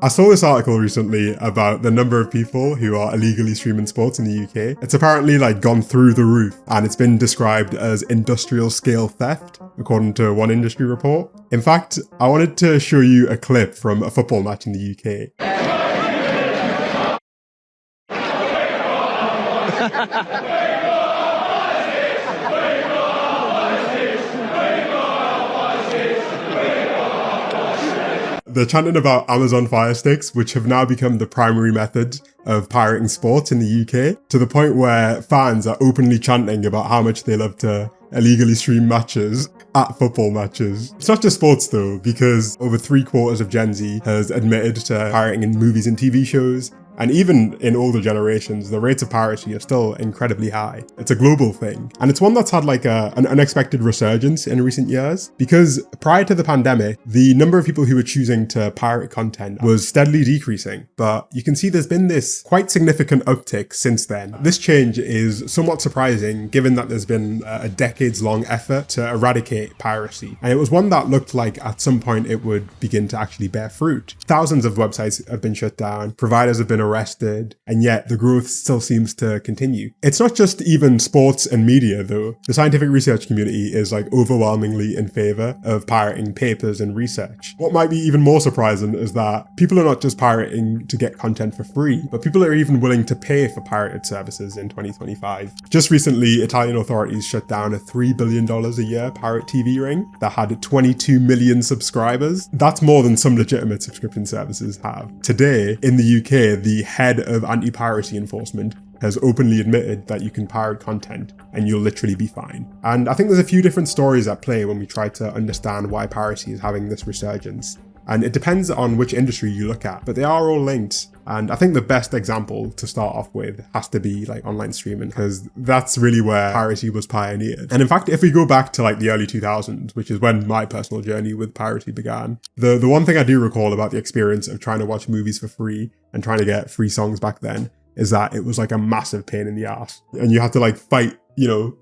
I saw this article recently about the number of people who are illegally streaming sports in the UK. It's apparently like gone through the roof, and it's been described as industrial scale theft, according to one industry report. In fact, I wanted to show you a clip from a football match in the UK. They're chanting about Amazon Fire Sticks, which have now become the primary method of pirating sports in the UK, to the point where fans are openly chanting about how much they love to illegally stream matches at football matches. It's not just sports though, because over 3/4 of Gen Z has admitted to pirating in movies and TV shows. And even in older generations, the rates of piracy are still incredibly high. It's a global thing. And it's one that's had like an unexpected resurgence in recent years, because prior to the pandemic, the number of people who were choosing to pirate content was steadily decreasing. But you can see there's been this quite significant uptick since then. This change is somewhat surprising, given that there's been a decades-long effort to eradicate piracy. And it was one that looked like at some point it would begin to actually bear fruit. Thousands of websites have been shut down, providers have been arrested, and yet the growth still seems to continue. It's not just even sports and media though. The scientific research community is like overwhelmingly in favor of pirating papers and research. What might be even more surprising is that people are not just pirating to get content for free, but people are even willing to pay for pirated services in 2025. Just recently, Italian authorities shut down a $3 billion a year pirate TV ring that had 22 million subscribers. That's more than some legitimate subscription services have. Today, in the UK, the head of anti-piracy enforcement has openly admitted that you can pirate content and you'll literally be fine. And I think there's a few different stories at play when we try to understand why piracy is having this resurgence. And it depends on which industry you look at, but they are all linked. And I think the best example to start off with has to be like online streaming, because that's really where piracy was pioneered. And in fact, if we go back to like the early 2000s, which is when my personal journey with piracy began, the one thing I do recall about the experience of trying to watch movies for free and trying to get free songs back then is that it was like a massive pain in the ass. And you had to like fight,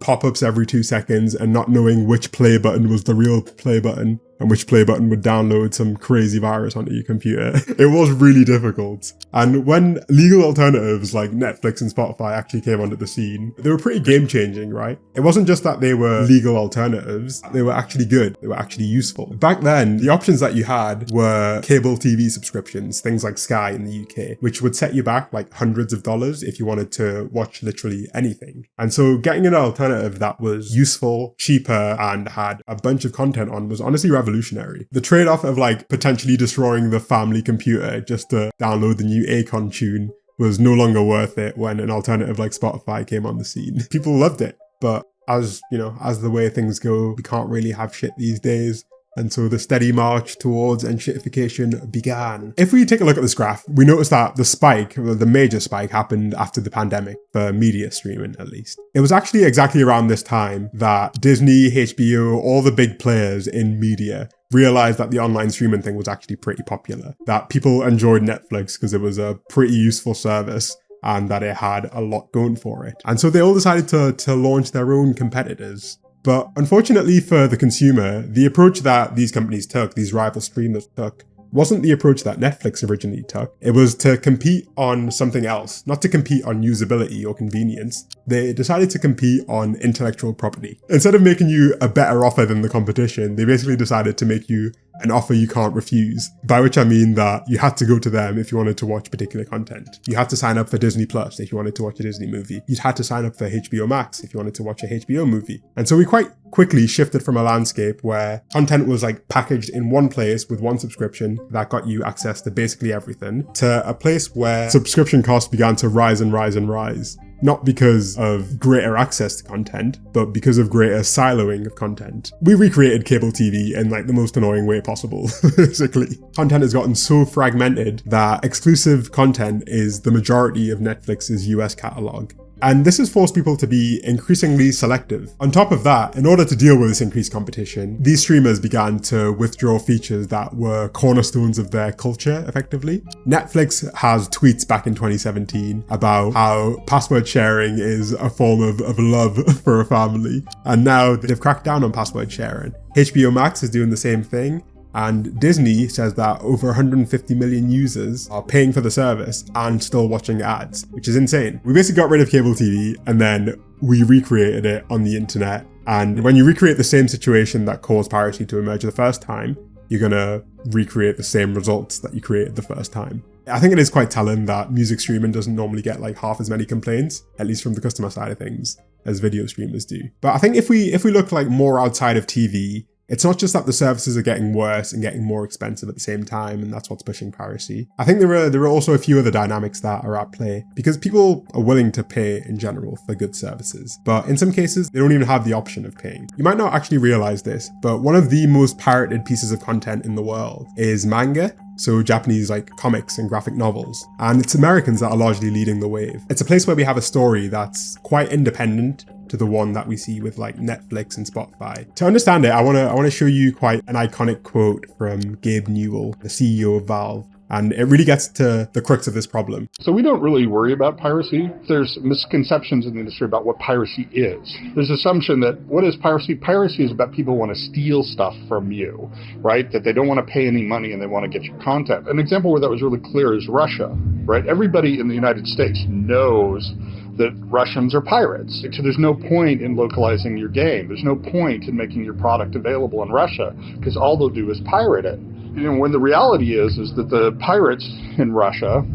pop-ups every 2 seconds and not knowing which play button was the real play button and which play button would download some crazy virus onto your computer. It was really difficult. And when legal alternatives like Netflix and Spotify actually came onto the scene, they were pretty game-changing, right? It wasn't just that they were legal alternatives, they were actually good, they were actually useful. Back then, the options that you had were cable TV subscriptions, things like Sky in the UK, which would set you back like hundreds of dollars if you wanted to watch literally anything. And so getting an alternative that was useful, cheaper, and had a bunch of content on was honestly revolutionary. The trade-off of like potentially destroying the family computer just to download the new Akon tune was no longer worth it when an alternative like Spotify came on the scene. People loved it, but as the way things go, we can't really have shit these days. And so the steady march towards enshittification began. If we take a look at this graph, we notice that the major spike happened after the pandemic, for media streaming at least. It was actually exactly around this time that Disney, HBO, all the big players in media realized that the online streaming thing was actually pretty popular, that people enjoyed Netflix because it was a pretty useful service and that it had a lot going for it. And so they all decided to launch their own competitors. But unfortunately for the consumer, the approach that these companies took, these rival streamers took, wasn't the approach that Netflix originally took. It was to compete on something else, not to compete on usability or convenience. They decided to compete on intellectual property. Instead of making you a better offer than the competition, they basically decided to make you an offer you can't refuse, by which I mean that you had to go to them if you wanted to watch particular content. You had to sign up for Disney Plus if you wanted to watch a Disney movie. You'd had to sign up for HBO Max if you wanted to watch a HBO movie. And so we quite quickly shifted from a landscape where content was like packaged in one place with one subscription that got you access to basically everything, to a place where subscription costs began to rise and rise and rise. Not because of greater access to content, but because of greater siloing of content. We recreated cable TV in like the most annoying way possible, basically. Content has gotten so fragmented that exclusive content is the majority of Netflix's US catalog. And this has forced people to be increasingly selective. On top of that, in order to deal with this increased competition, these streamers began to withdraw features that were cornerstones of their culture, effectively. Netflix has tweets back in 2017 about how password sharing is a form of love for a family. And now they've cracked down on password sharing. HBO Max is doing the same thing. And Disney says that over 150 million users are paying for the service and still watching ads, which is insane. We basically got rid of cable TV and then we recreated it on the internet. And when you recreate the same situation that caused piracy to emerge the first time, you're gonna recreate the same results that you created the first time. I think it is quite telling that music streaming doesn't normally get like half as many complaints, at least from the customer side of things, as video streamers do. But I think if we look like more outside of TV, it's not just that the services are getting worse and getting more expensive at the same time, and that's what's pushing piracy. I think there are also a few other dynamics that are at play, because people are willing to pay in general for good services, but in some cases, they don't even have the option of paying. You might not actually realize this, but one of the most pirated pieces of content in the world is manga. So Japanese like comics and graphic novels. And it's Americans that are largely leading the wave. It's a place where we have a story that's quite independent to the one that we see with like Netflix and Spotify. To understand it, I want to show you quite an iconic quote from Gabe Newell, the CEO of Valve. And it really gets to the crux of this problem. So we don't really worry about piracy. There's misconceptions in the industry about what piracy is. There's assumption that what is piracy? Piracy is about people want to steal stuff from you, right? That they don't want to pay any money and they want to get your content. An example where that was really clear is Russia, right? Everybody in the United States knows that Russians are pirates. So there's no point in localizing your game. There's no point in making your product available in Russia because all they'll do is pirate it. You know, when the reality is that the pirates in Russia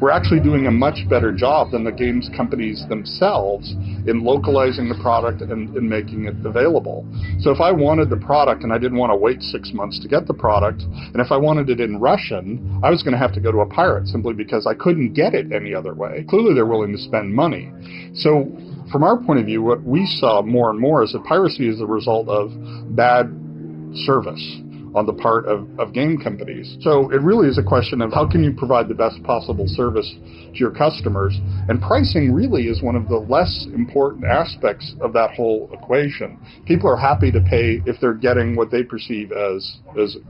were actually doing a much better job than the games companies themselves in localizing the product and making it available. So if I wanted the product and I didn't want to wait 6 months to get the product, and if I wanted it in Russian, I was going to have to go to a pirate simply because I couldn't get it any other way. Clearly they're willing to spend money. So from our point of view, what we saw more and more is that piracy is the result of bad service on the part of game companies. So it really is a question of how can you provide the best possible service to your customers? And pricing really is one of the less important aspects of that whole equation. People are happy to pay if they're getting what they perceive as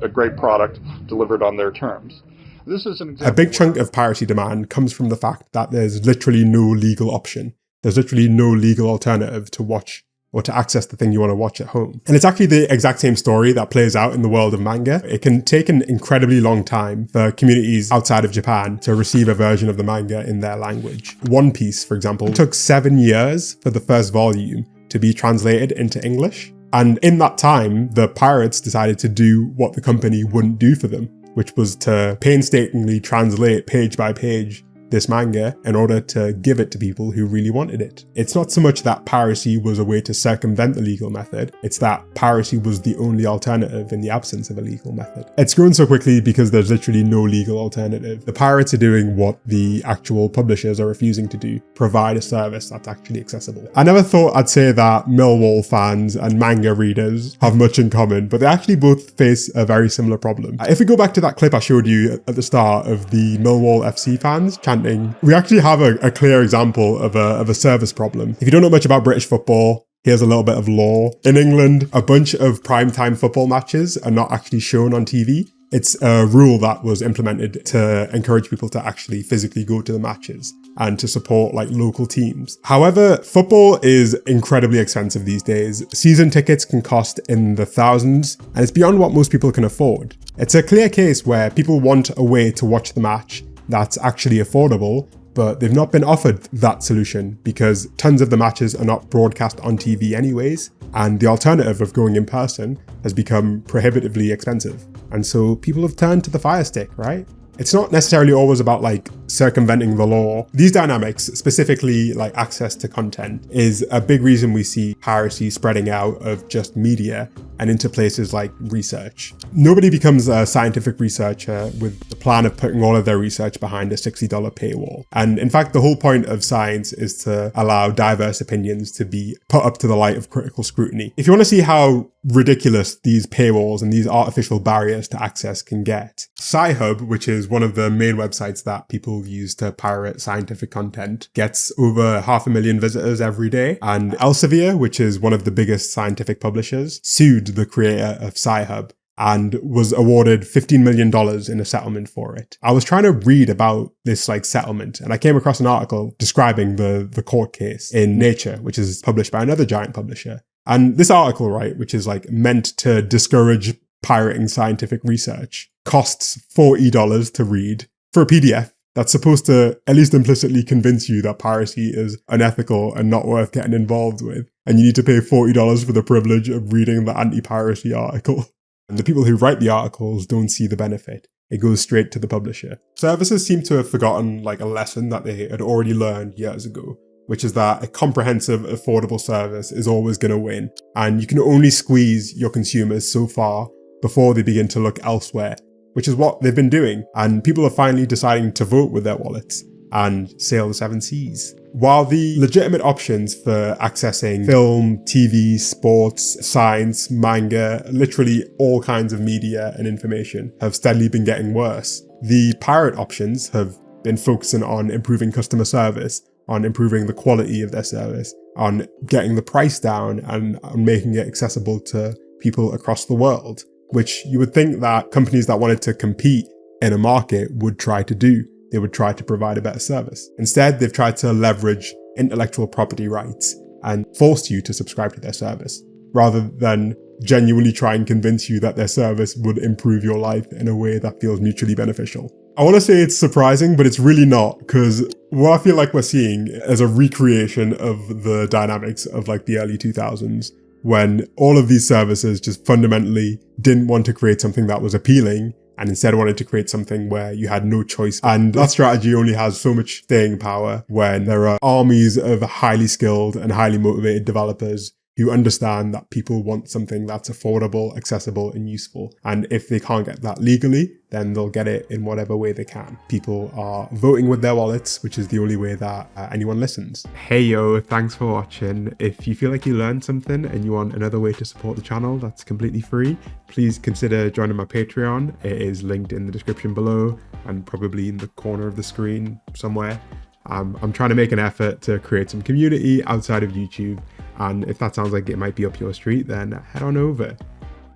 a great product delivered on their terms. This is an example. A big chunk of piracy demand comes from the fact that there's literally no legal option. There's literally no legal alternative to watch or to access the thing you want to watch at home. And it's actually the exact same story that plays out in the world of manga. It can take an incredibly long time for communities outside of Japan to receive a version of the manga in their language. One Piece, for example, took 7 years for the first volume to be translated into English. And in that time, the pirates decided to do what the company wouldn't do for them, which was to painstakingly translate page by page this manga in order to give it to people who really wanted it. It's not so much that piracy was a way to circumvent the legal method, it's that piracy was the only alternative in the absence of a legal method. It's grown so quickly because there's literally no legal alternative. The pirates are doing what the actual publishers are refusing to do, provide a service that's actually accessible. I never thought I'd say that Millwall fans and manga readers have much in common, but they actually both face a very similar problem. If we go back to that clip I showed you at the start of the Millwall FC fans chanting, we actually have a clear example of a service problem. If you don't know much about British football, here's a little bit of lore. In England, a bunch of primetime football matches are not actually shown on TV. It's a rule that was implemented to encourage people to actually physically go to the matches and to support like local teams. However, football is incredibly expensive these days. Season tickets can cost in the thousands, and it's beyond what most people can afford. It's a clear case where people want a way to watch the match that's actually affordable, but they've not been offered that solution because tons of the matches are not broadcast on TV anyways, and the alternative of going in person has become prohibitively expensive. And so people have turned to the Fire Stick, right? It's not necessarily always about like circumventing the law. These dynamics, specifically like access to content, is a big reason we see piracy spreading out of just media and into places like research. Nobody becomes a scientific researcher with the plan of putting all of their research behind a $60 paywall. And in fact, the whole point of science is to allow diverse opinions to be put up to the light of critical scrutiny. If you want to see how ridiculous these paywalls and these artificial barriers to access can get, Sci-Hub, which is one of the main websites that people use to pirate scientific content, gets over 500,000 visitors every day. And Elsevier, which is one of the biggest scientific publishers, sued the creator of Sci-Hub and was awarded $15 million in a settlement for it. I was trying to read about this like settlement, and I came across an article describing the court case in Nature, which is published by another giant publisher. And this article, right, which is like meant to discourage pirating scientific research costs $40 to read for a PDF that's supposed to at least implicitly convince you that piracy is unethical and not worth getting involved with. And you need to pay $40 for the privilege of reading the anti-piracy article. And the people who write the articles don't see the benefit. It goes straight to the publisher. Services seem to have forgotten a lesson that they had already learned years ago, which is that a comprehensive, affordable service is always going to win. And you can only squeeze your consumers so far before they begin to look elsewhere, which is what they've been doing. And people are finally deciding to vote with their wallets and sail the seven seas. While the legitimate options for accessing film, TV, sports, science, manga, literally all kinds of media and information have steadily been getting worse, the pirate options have been focusing on improving customer service, on improving the quality of their service, on getting the price down, and on making it accessible to people across the world, which you would think that companies that wanted to compete in a market would try to do. They would try to provide a better service. Instead, they've tried to leverage intellectual property rights and force you to subscribe to their service, rather than genuinely try and convince you that their service would improve your life in a way that feels mutually beneficial. I want to say it's surprising, but it's really not, because what I feel like we're seeing is a recreation of the dynamics of the early 2000s, when all of these services just fundamentally didn't want to create something that was appealing, and instead wanted to create something where you had no choice. And that strategy only has so much staying power when there are armies of highly skilled and highly motivated developers who understand that people want something that's affordable, accessible, and useful. And if they can't get that legally, then they'll get it in whatever way they can. People are voting with their wallets, which is the only way that anyone listens. Hey yo, thanks for watching. If you feel like you learned something and you want another way to support the channel that's completely free, please consider joining my Patreon. It is linked in the description below and probably in the corner of the screen somewhere. I'm trying to make an effort to create some community outside of YouTube, and if that sounds like it might be up your street, then head on over.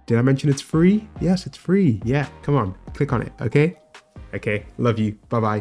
Did I mention it's free? Yes, it's free. Yeah, come on, click on it, okay? Okay, love you, bye-bye.